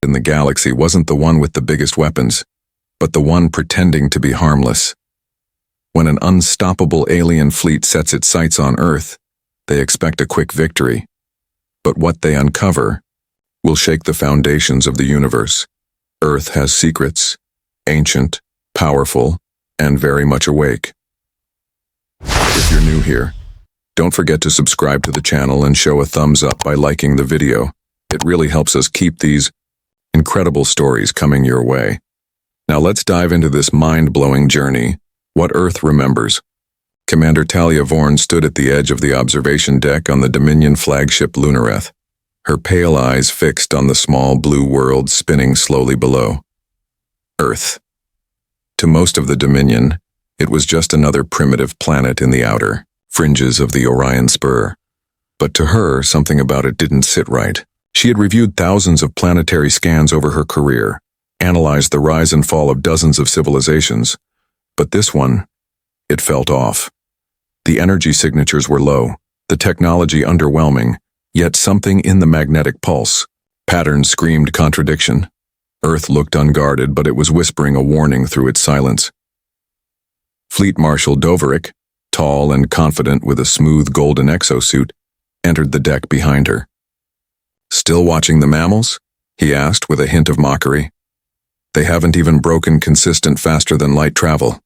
in the galaxy wasn't the one with the biggest weapons, but the one pretending to be harmless. When an unstoppable alien fleet sets its sights on Earth, they expect a quick victory. But what they uncover will shake the foundations of the universe. Earth has secrets, ancient, powerful, and very much awake. If you're new here, don't forget to subscribe to the channel and show a thumbs up by liking the video. It really helps us keep these incredible stories coming your way. Now let's dive into this mind-blowing journey. What Earth remembers. Commander Talia Vorn stood at the edge of the observation deck on the Dominion flagship Lunareth, her pale eyes fixed on the small blue world spinning slowly below. Earth. To most of the Dominion, it was just another primitive planet in the outer fringes of the Orion Spur. But to her, something about it didn't sit right. She had reviewed thousands of planetary scans over her career, analyzed the rise and fall of dozens of civilizations. But this one, it felt off. The energy signatures were low, the technology underwhelming, yet something in the magnetic pulse. Patterns screamed contradiction. Earth looked unguarded, but it was whispering a warning through its silence. Fleet Marshal Doverick, tall and confident with a smooth golden exosuit, entered the deck behind her. "Still watching the mammals?" he asked with a hint of mockery. "They haven't even broken consistent faster-than-light travel.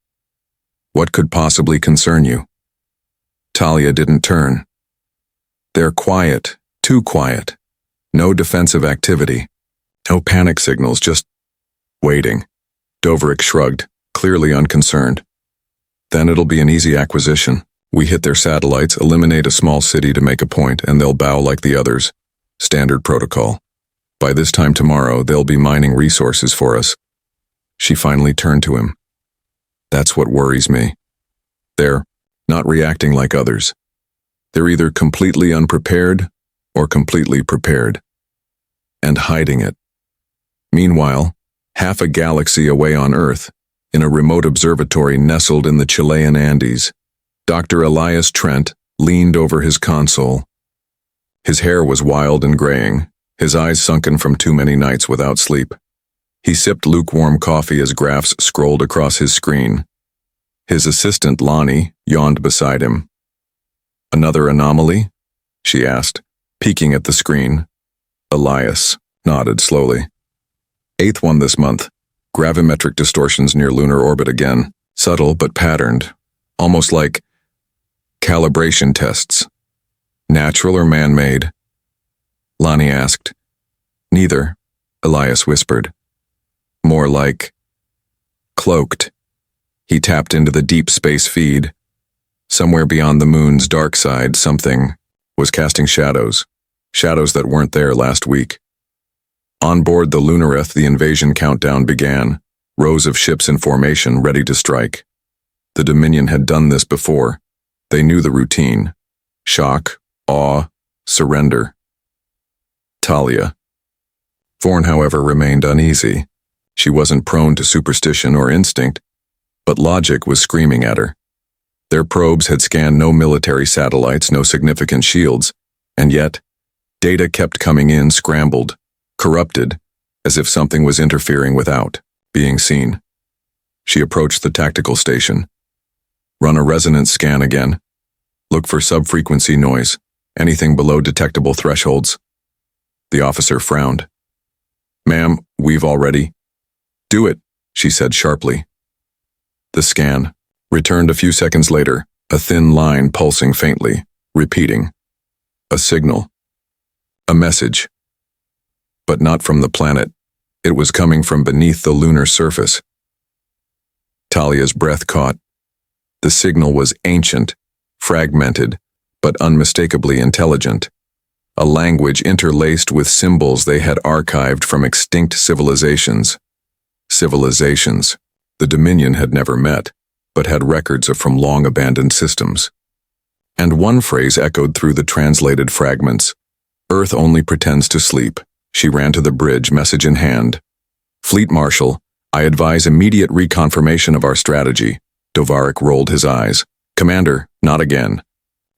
What could possibly concern you?" Talia didn't turn. "They're quiet, too quiet. No defensive activity. No panic signals, just waiting." Doverick shrugged, clearly unconcerned. "Then it'll be an easy acquisition. We hit their satellites, eliminate a small city to make a point, and they'll bow like the others. Standard protocol. By this time tomorrow, they'll be mining resources for us." She finally turned to him. "That's what worries me. They're not reacting like others. They're either completely unprepared or completely prepared. And hiding it. Meanwhile, half a galaxy away on Earth, in a remote observatory nestled in the Chilean Andes, Dr. Elias Trent leaned over his console. His hair was wild and graying, his eyes sunken from too many nights without sleep. He sipped lukewarm coffee as graphs scrolled across his screen. His assistant, Lonnie, yawned beside him. "Another anomaly?" she asked, peeking at the screen. Elias nodded slowly. "Eighth one this month. Gravimetric distortions near lunar orbit again. Subtle but patterned. Almost like calibration tests." "Natural or man-made?" Lonnie asked. "Neither," Elias whispered. "More like cloaked." He tapped into the deep space feed. Somewhere beyond the moon's dark side, something was casting shadows. Shadows that weren't there last week. On board the Lunareth, the invasion countdown began, rows of ships in formation ready to strike. The Dominion had done this before. They knew the routine. Shock, awe, surrender. Talia. Vorn, however, remained uneasy. She wasn't prone to superstition or instinct, but logic was screaming at her. Their probes had scanned no military satellites, no significant shields, and yet, data kept coming in scrambled, corrupted, as if something was interfering without being seen. She approached the tactical station. "Run a resonance scan again. Look for sub-frequency noise, anything below detectable thresholds." The officer frowned. "Ma'am, we've already—" "Do it," she said sharply. The scan returned a few seconds later, a thin line pulsing faintly, repeating. A signal. A message. But not from the planet. It was coming from beneath the lunar surface. Talia's breath caught. The signal was ancient, fragmented, but unmistakably intelligent. A language interlaced with symbols they had archived from extinct civilizations. Civilizations the Dominion had never met, but had records of from long-abandoned systems. And one phrase echoed through the translated fragments. "Earth only pretends to sleep." She ran to the bridge, message in hand. "Fleet Marshal, I advise immediate reconfirmation of our strategy." Doverick rolled his eyes. "Commander, not again.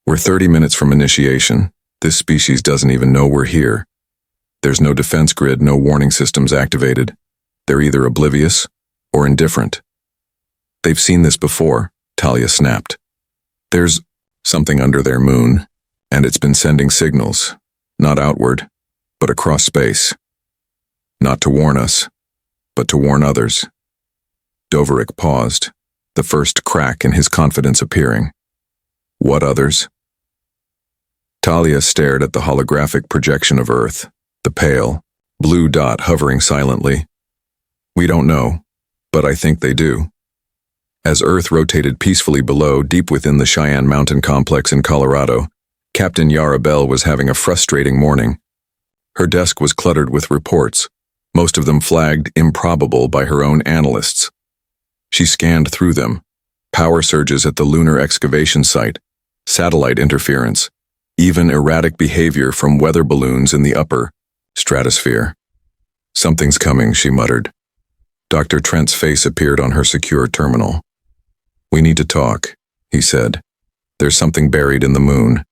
We're 30 minutes from initiation. This species doesn't even know we're here." There's no defense grid, no warning systems activated. They're either oblivious or indifferent. They've seen this before, Talia snapped. There's something under their moon, and it's been sending signals, not outward, but across space. Not to warn us, but to warn others. Doverick paused, the first crack in his confidence appearing. What others? Talia stared at the holographic projection of Earth, the pale, blue dot hovering silently. We don't know, but I think they do. As Earth rotated peacefully below, deep within the Cheyenne Mountain complex in Colorado, Captain Yara Bell was having a frustrating morning. Her desk was cluttered with reports, most of them flagged improbable by her own analysts. She scanned through them. Power surges at the lunar excavation site, satellite interference, even erratic behavior from weather balloons in the upper stratosphere. Something's coming, she muttered. Dr. Trent's face appeared on her secure terminal. We need to talk, he said. There's something buried in the moon,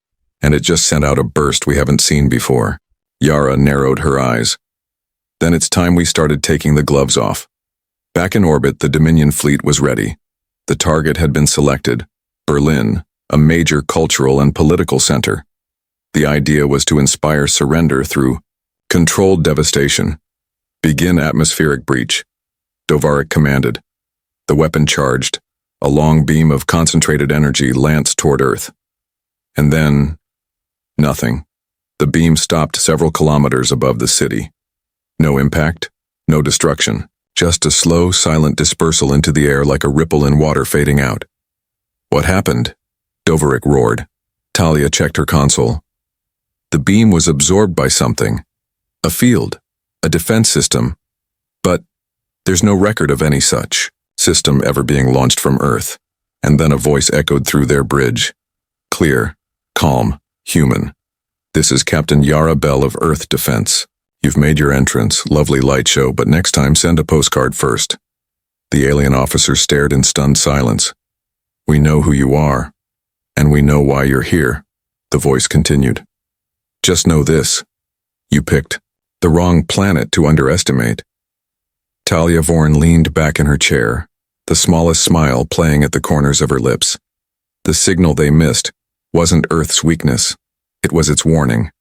and it just sent out a burst we haven't seen before. Yara narrowed her eyes. Then it's time we started taking the gloves off. Back in orbit, the Dominion fleet was ready. The target had been selected, Berlin, a major cultural and political center. The idea was to inspire surrender through controlled devastation. Begin atmospheric breach, Doverick commanded. The weapon charged, a long beam of concentrated energy lanced toward Earth. And then, nothing. The beam stopped several kilometers above the city. No impact, no destruction, just a slow, silent dispersal into the air like a ripple in water fading out. What happened? Doverick roared. Talia checked her console. The beam was absorbed by something. A field, a defense system. But there's no record of any such system ever being launched from Earth. And then a voice echoed through their bridge. Clear, calm, human. This is Captain Yara Bell of Earth Defense. You've made your entrance, lovely light show, but next time send a postcard first. The alien officer stared in stunned silence. We know who you are, and we know why you're here, the voice continued. Just know this. You picked the wrong planet to underestimate. Talia Vorn leaned back in her chair, the smallest smile playing at the corners of her lips. The signal they missed wasn't Earth's weakness. It was its warning.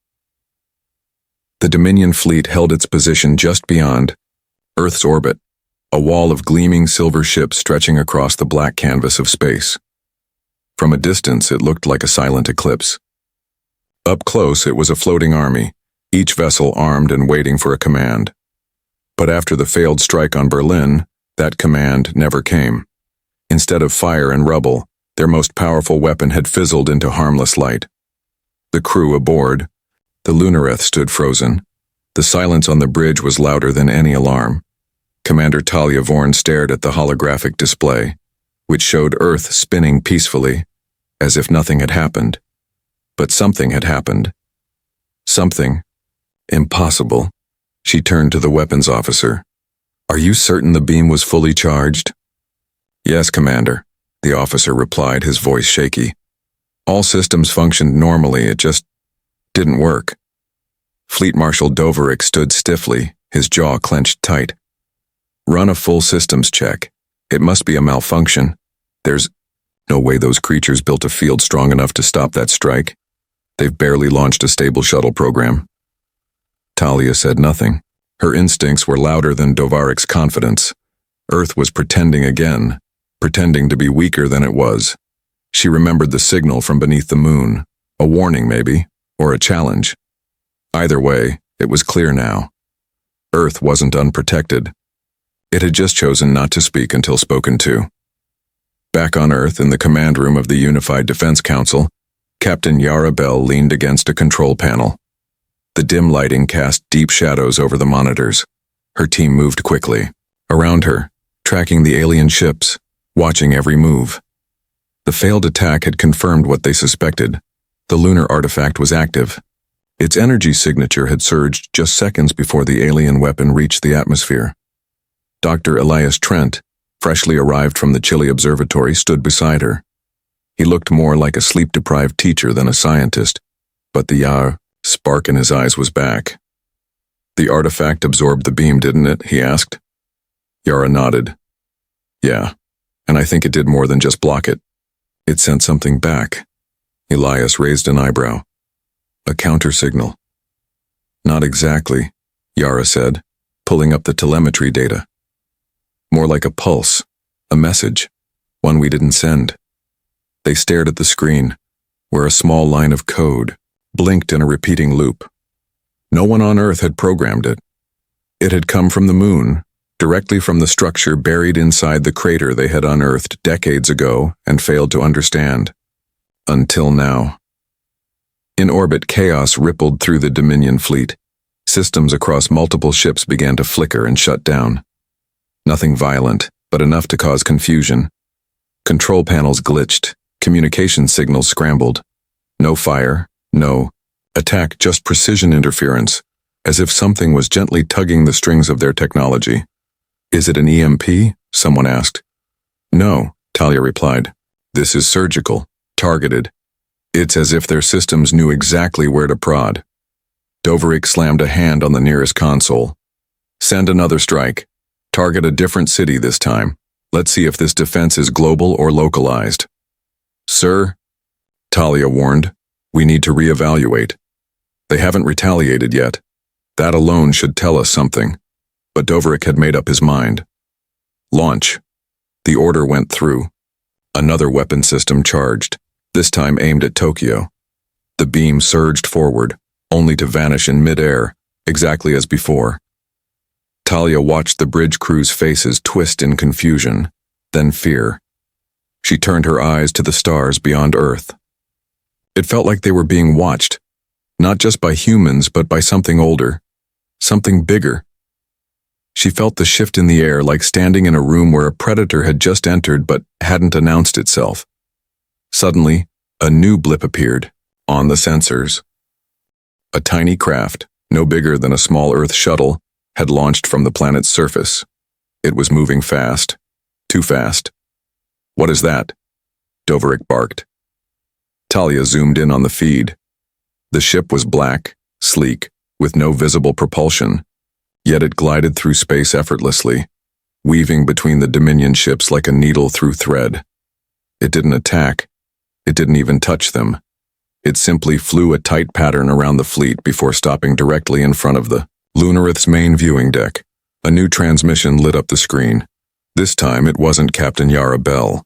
The Dominion fleet held its position just beyond Earth's orbit, a wall of gleaming silver ships stretching across the black canvas of space. From a distance, it looked like a silent eclipse. Up close, it was a floating army, each vessel armed and waiting for a command. But after the failed strike on Berlin, that command never came. Instead of fire and rubble, their most powerful weapon had fizzled into harmless light. The crew aboard, the Lunareth stood frozen. The silence on the bridge was louder than any alarm. Commander Talia Vorn stared at the holographic display, which showed Earth spinning peacefully, as if nothing had happened. But something had happened. Something impossible. She turned to the weapons officer. Are you certain the beam was fully charged? Yes, Commander, the officer replied, his voice shaky. All systems functioned normally, it just didn't work. Fleet Marshal Doverick stood stiffly, his jaw clenched tight. Run a full systems check. It must be a malfunction. There's no way those creatures built a field strong enough to stop that strike. They've barely launched a stable shuttle program. Talia said nothing. Her instincts were louder than Doverick's confidence. Earth was pretending again, pretending to be weaker than it was. She remembered the signal from beneath the moon, a warning maybe, or a challenge. Either way, it was clear now. Earth wasn't unprotected. It had just chosen not to speak until spoken to. Back on Earth in the command room of the Unified Defense Council, Captain Yara Bell leaned against a control panel. The dim lighting cast deep shadows over the monitors. Her team moved quickly. Around her, tracking the alien ships, watching every move. The failed attack had confirmed what they suspected. The lunar artifact was active. Its energy signature had surged just seconds before the alien weapon reached the atmosphere. Dr. Elias Trent, freshly arrived from the Chile Observatory, stood beside her. He looked more like a sleep-deprived teacher than a scientist, but the spark in his eyes was back. The artifact absorbed the beam, didn't it? He asked. Yara nodded. Yeah, and I think it did more than just block it. It sent something back. Elias raised an eyebrow. A counter-signal. Not exactly, Yara said, pulling up the telemetry data. More like a pulse, a message, one we didn't send. They stared at the screen, where a small line of code blinked in a repeating loop. No one on Earth had programmed it. It had come from the moon, directly from the structure buried inside the crater they had unearthed decades ago and failed to understand. Until now. In orbit, chaos rippled through the Dominion fleet. Systems across multiple ships began to flicker and shut down. Nothing violent, but enough to cause confusion. Control panels glitched, communication signals scrambled. No fire, no attack, just precision interference, as if something was gently tugging the strings of their technology. Is it an EMP? Someone asked. No, Talia replied. This is surgical, targeted. It's as if their systems knew exactly where to prod. Doverick slammed a hand on the nearest console. Send another strike. Target a different city this time. Let's see if this defense is global or localized. Sir, Talia warned, we need to reevaluate. They haven't retaliated yet. That alone should tell us something. But Doverick had made up his mind. Launch. The order went through. Another weapon system charged, this time aimed at Tokyo. The beam surged forward, only to vanish in midair, exactly as before. Talia watched the bridge crew's faces twist in confusion, then fear. She turned her eyes to the stars beyond Earth. It felt like they were being watched, not just by humans, but by something older, something bigger. She felt the shift in the air, like standing in a room where a predator had just entered but hadn't announced itself. Suddenly, a new blip appeared, on the sensors. A tiny craft, no bigger than a small Earth shuttle, had launched from the planet's surface. It was moving fast, too fast. What is that? Doverick barked. Talia zoomed in on the feed. The ship was black, sleek, with no visible propulsion, yet it glided through space effortlessly, weaving between the Dominion ships like a needle through thread. It didn't attack. It didn't even touch them. It simply flew a tight pattern around the fleet before stopping directly in front of the Lunarith's main viewing deck. A new transmission lit up the screen. This time it wasn't Captain Yara Bell.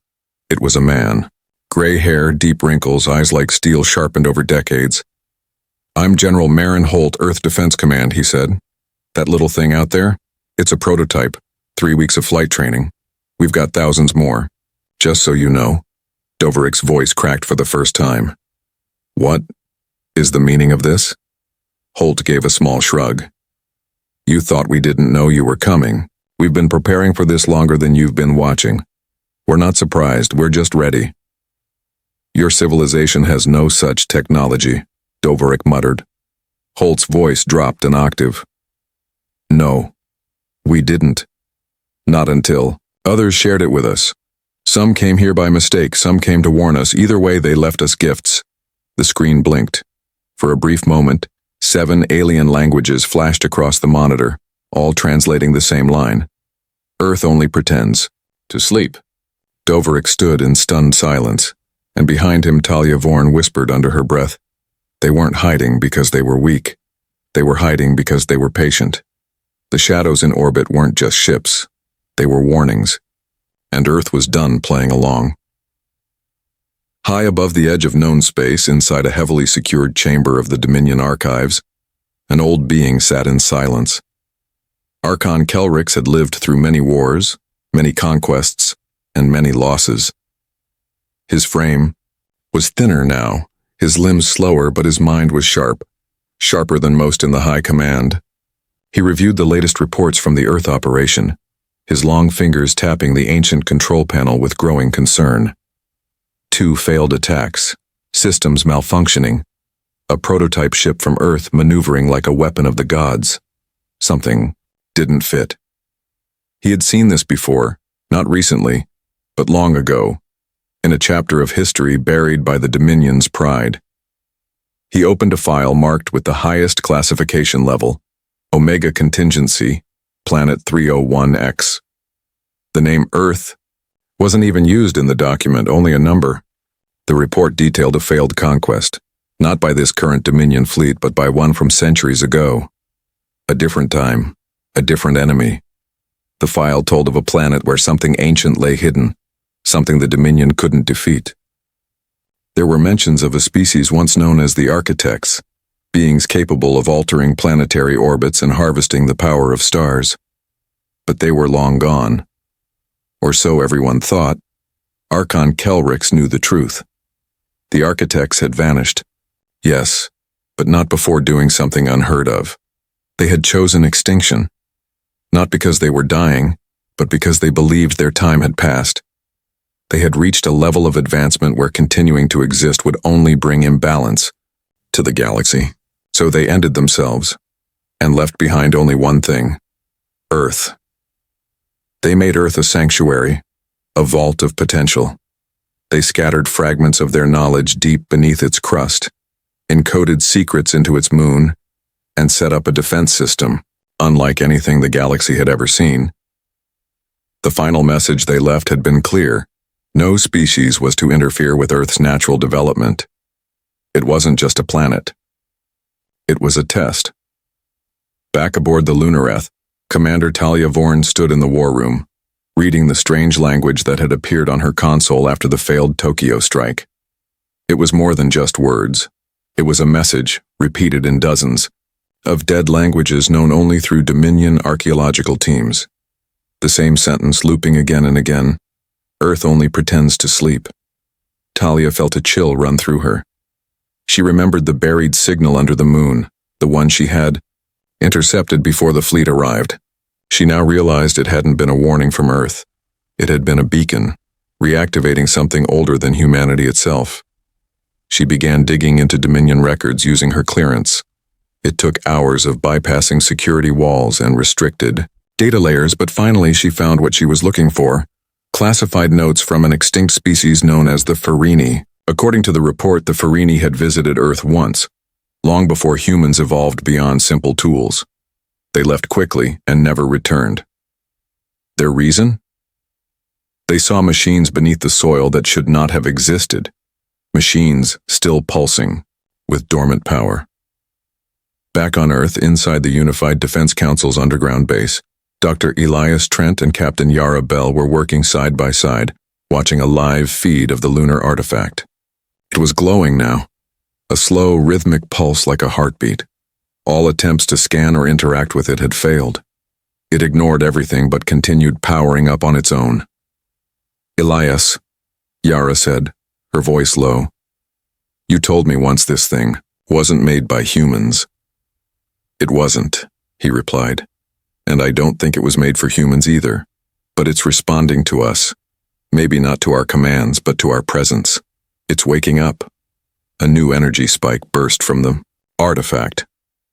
It was a man. Gray hair, deep wrinkles, eyes like steel sharpened over decades. I'm General Marin Holt, Earth Defense Command, he said. That little thing out there? It's a prototype. 3 weeks of flight training. We've got thousands more. Just so you know. Doverick's voice cracked for the first time. What is the meaning of this? Holt gave a small shrug. You thought we didn't know you were coming. We've been preparing for this longer than you've been watching. We're not surprised, we're just ready. Your civilization has no such technology, Doverick muttered. Holt's voice dropped an octave. No, we didn't. Not until others shared it with us. Some came here by mistake, some came to warn us. Either way, they left us gifts. The screen blinked. For a brief moment, 7 alien languages flashed across the monitor, all translating the same line. Earth only pretends to sleep. Doverick stood in stunned silence, and behind him Talia Vorn whispered under her breath. They weren't hiding because they were weak. They were hiding because they were patient. The shadows in orbit weren't just ships. They were warnings. And Earth was done playing along. High above the edge of known space, inside a heavily secured chamber of the Dominion archives, an old being sat in silence. Archon Kelrix had lived through many wars, many conquests, and many losses. His frame was thinner now, his limbs slower, but his mind was sharp, sharper than most in the high command. He reviewed the latest reports from the Earth operation, his long fingers tapping the ancient control panel with growing concern. 2 failed attacks, systems malfunctioning, a prototype ship from Earth maneuvering like a weapon of the gods. Something didn't fit. He had seen this before, not recently, but long ago, in a chapter of history buried by the Dominion's pride. He opened a file marked with the highest classification level, Omega Contingency, Planet 301X. The name Earth wasn't even used in the document, only a number. The report detailed a failed conquest, not by this current Dominion fleet, but by one from centuries ago. A different time, a different enemy. The file told of a planet where something ancient lay hidden, something the Dominion couldn't defeat. There were mentions of a species once known as the Architects, beings capable of altering planetary orbits and harvesting the power of stars. But they were long gone. Or so everyone thought. Archon Kelrix knew the truth. The Architects had vanished. Yes, but not before doing something unheard of. They had chosen extinction. Not because they were dying, but because they believed their time had passed. They had reached a level of advancement where continuing to exist would only bring imbalance to the galaxy. So they ended themselves, and left behind only one thing: Earth. They made Earth a sanctuary, a vault of potential. They scattered fragments of their knowledge deep beneath its crust, encoded secrets into its moon, and set up a defense system, unlike anything the galaxy had ever seen. The final message they left had been clear. No species was to interfere with Earth's natural development. It wasn't just a planet. It was a test. Back aboard the Lunareth, Commander Talia Vorn stood in the war room, reading the strange language that had appeared on her console after the failed Tokyo strike. It was more than just words. It was a message, repeated in dozens, of dead languages known only through Dominion archaeological teams. The same sentence looping again and again. Earth only pretends to sleep. Talia felt a chill run through her. She remembered the buried signal under the moon, the one she had intercepted before the fleet arrived. She now realized it hadn't been a warning from Earth. It had been a beacon, reactivating something older than humanity itself. She began digging into Dominion records using her clearance. It took hours of bypassing security walls and restricted data layers, but finally she found what she was looking for: classified notes from an extinct species known as the Farini. According to the report, the Farini had visited Earth once, long before humans evolved beyond simple tools. They left quickly and never returned. Their reason? They saw machines beneath the soil that should not have existed. Machines still pulsing, with dormant power. Back on Earth, inside the Unified Defense Council's underground base, Dr. Elias Trent and Captain Yara Bell were working side by side, watching a live feed of the lunar artifact. It was glowing now, a slow, rhythmic pulse like a heartbeat. All attempts to scan or interact with it had failed. It ignored everything but continued powering up on its own. "Elias," Yara said, her voice low. "You told me once this thing wasn't made by humans." "It wasn't," he replied. "And I don't think it was made for humans either. But it's responding to us. Maybe not to our commands, but to our presence. It's waking up." A new energy spike burst from the artifact.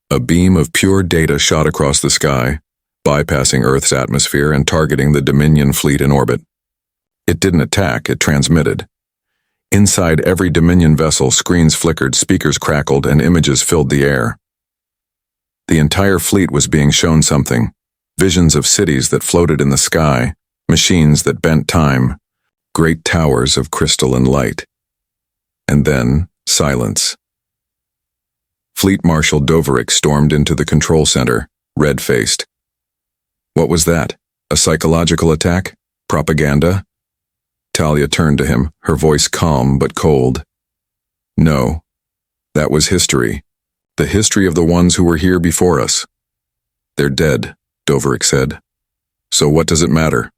A beam of pure data shot across the sky, bypassing Earth's atmosphere and targeting the Dominion fleet in orbit. It didn't attack, it transmitted. Inside every Dominion vessel, screens flickered, speakers crackled, and images filled the air. The entire fleet was being shown something. Visions of cities that floated in the sky, machines that bent time, great towers of crystalline light. And then, silence. Fleet Marshal Doverick stormed into the control center, red-faced. What was that? A psychological attack? Propaganda? Talia turned to him, her voice calm but cold. No. That was history. The history of the ones who were here before us. "They're dead," Doverick said. "So what does it matter?"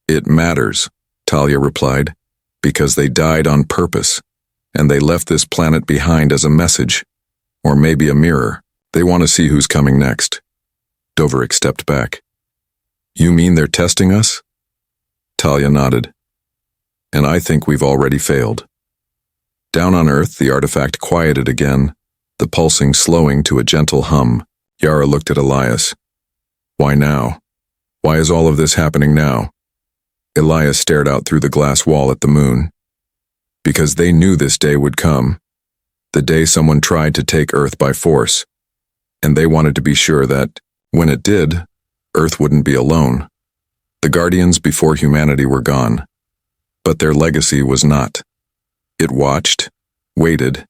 "It matters," Talia replied, "because they died on purpose, and they left this planet behind as a message, or maybe a mirror. They want to see who's coming next." Doverick stepped back. "You mean they're testing us?" Talia nodded. "And I think we've already failed." Down on Earth, the artifact quieted again, the pulsing slowing to a gentle hum. Yara looked at Elias. "Why now? Why is all of this happening now?" Elias stared out through the glass wall at the moon. "Because they knew this day would come. The day someone tried to take Earth by force. and they wanted to be sure that, when it did, Earth wouldn't be alone. The guardians before humanity were gone, but their legacy was not. It watched, waited,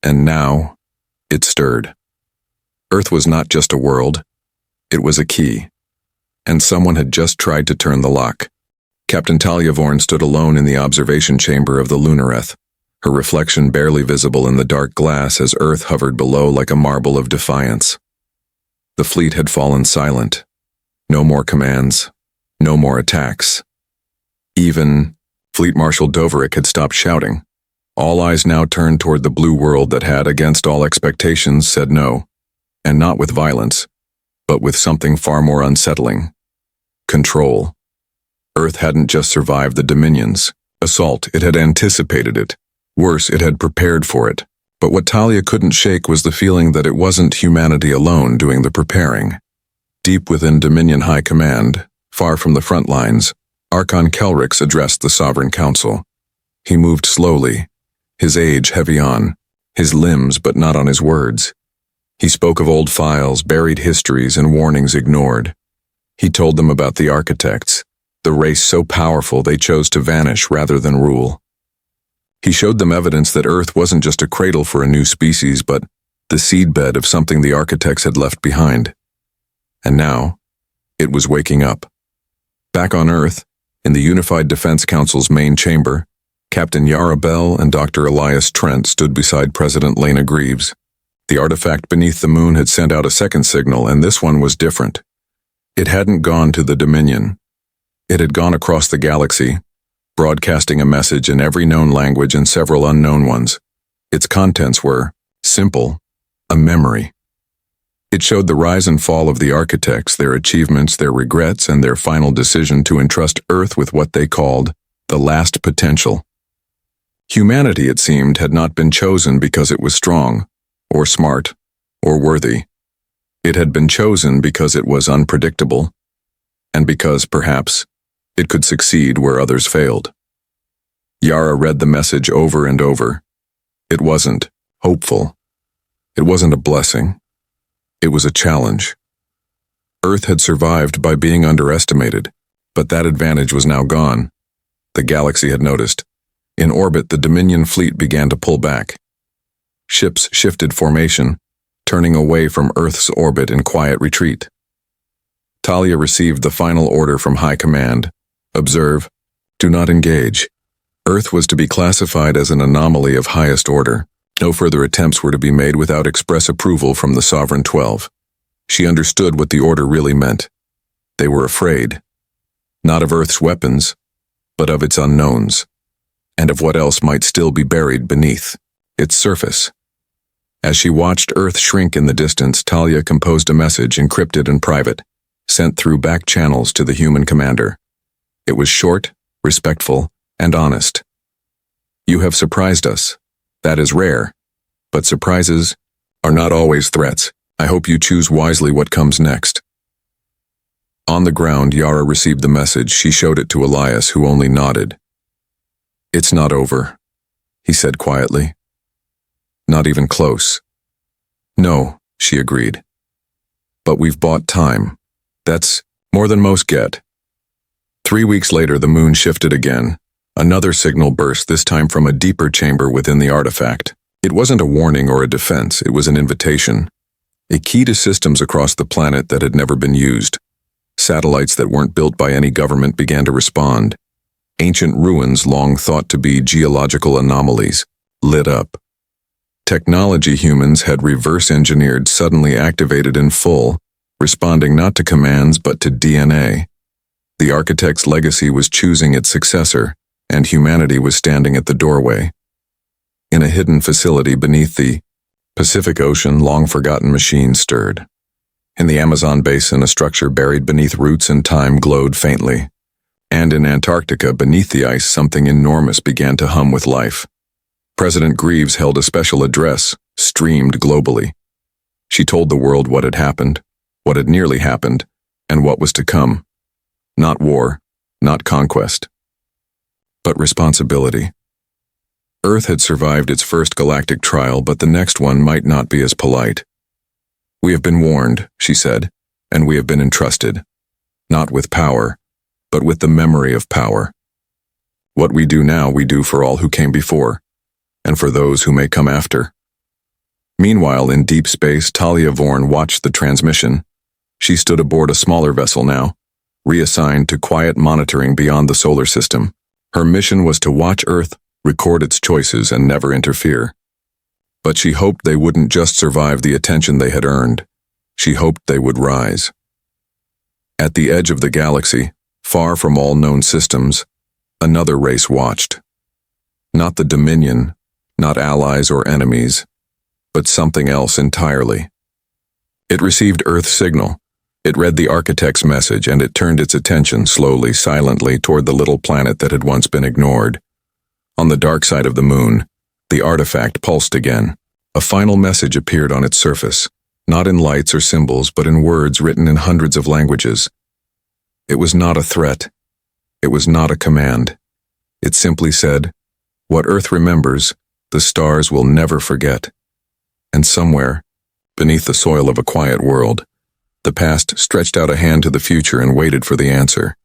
and now it stirred. Earth was not just a world, it was a key, and someone had just tried to turn the lock. Captain Talia Vorn stood alone in the observation chamber of the Lunareth, her reflection barely visible in the dark glass as Earth hovered below like a marble of defiance. The fleet had fallen silent. No more commands, no more attacks. Even Fleet Marshal Doverick had stopped shouting. All eyes now turned toward the blue world that had, against all expectations, said no, and not with violence, but with something far more unsettling: control. Earth hadn't just survived the Dominion's assault, it had anticipated it. Worse, it had prepared for it. But what Talia couldn't shake was the feeling that it wasn't humanity alone doing the preparing. Deep within Dominion High Command, far from the front lines, Archon Kelrix addressed the Sovereign Council. He moved slowly, his age heavy on his limbs but not on his words. He spoke of old files, buried histories, and warnings ignored. He told them about the architects, the race so powerful they chose to vanish rather than rule. He showed them evidence that Earth wasn't just a cradle for a new species, but the seedbed of something the architects had left behind. And now, it was waking up. Back on Earth, in the Unified Defense Council's main chamber, Captain Yara Bell and Dr. Elias Trent stood beside President Lena Greaves. The artifact beneath the moon had sent out a second signal, and this one was different. It hadn't gone to the Dominion. It had gone across the galaxy, broadcasting a message in every known language and several unknown ones. Its contents were simple: a memory. It showed the rise and fall of the architects, their achievements, their regrets, and their final decision to entrust Earth with what they called the last potential. Humanity, it seemed, had not been chosen because it was strong, or smart, or worthy. It had been chosen because it was unpredictable, and because, perhaps, it could succeed where others failed. Yara read the message over and over. It wasn't hopeful. It wasn't a blessing. It was a challenge. Earth had survived by being underestimated, but that advantage was now gone. The galaxy had noticed. In orbit, the Dominion fleet began to pull back. Ships shifted formation, turning away from Earth's orbit in quiet retreat. Talia received the final order from High Command: observe, do not engage. Earth was to be classified as an anomaly of highest order. No further attempts were to be made without express approval from the Sovereign 12. She understood what the order really meant. They were afraid, not of Earth's weapons, but of its unknowns, and of what else might still be buried beneath its surface. As she watched Earth shrink in the distance, Talia composed a message, encrypted and private, sent through back channels to the human commander. It was short, respectful, and honest. You have surprised us. That is rare, but surprises are not always threats. I hope you choose wisely what comes next. On the ground, Yara received the message. She showed it to Elias, who only nodded. It's not over, he said quietly. Not even close. No, she agreed. But we've bought time. That's more than most get. 3 weeks later, the moon shifted again. Another signal burst, this time from a deeper chamber within the artifact. It wasn't a warning or a defense, it was an invitation. A key to systems across the planet that had never been used. Satellites that weren't built by any government began to respond. Ancient ruins, long thought to be geological anomalies, lit up. Technology humans had reverse-engineered suddenly activated in full, responding not to commands but to DNA. The architect's legacy was choosing its successor, and humanity was standing at the doorway. In a hidden facility beneath the Pacific Ocean, long-forgotten machines stirred. In the Amazon basin, a structure buried beneath roots and time glowed faintly. And in Antarctica, beneath the ice, something enormous began to hum with life. President Greaves held a special address, streamed globally. She told the world what had happened, what had nearly happened, and what was to come. Not war, not conquest, but responsibility. Earth had survived its first galactic trial, but the next one might not be as polite. "We have been warned," she said, "and we have been entrusted. Not with power, but with the memory of power. What we do now we do for all who came before, and for those who may come after." Meanwhile, in deep space, Talia Vorn watched the transmission. She stood aboard a smaller vessel now, reassigned to quiet monitoring beyond the solar system. Her mission was to watch Earth, record its choices, and never interfere. But she hoped they wouldn't just survive the attention they had earned. She hoped they would rise. At the edge of the galaxy, far from all known systems, another race watched. Not the Dominion, not allies or enemies, but something else entirely. It received Earth's signal. It read the architect's message, and it turned its attention slowly, silently, toward the little planet that had once been ignored. On the dark side of the moon, the artifact pulsed again. A final message appeared on its surface, not in lights or symbols, but in words written in hundreds of languages. It was not a threat. It was not a command. It simply said, "What Earth remembers, the stars will never forget." And somewhere, beneath the soil of a quiet world, the past stretched out a hand to the future and waited for the answer.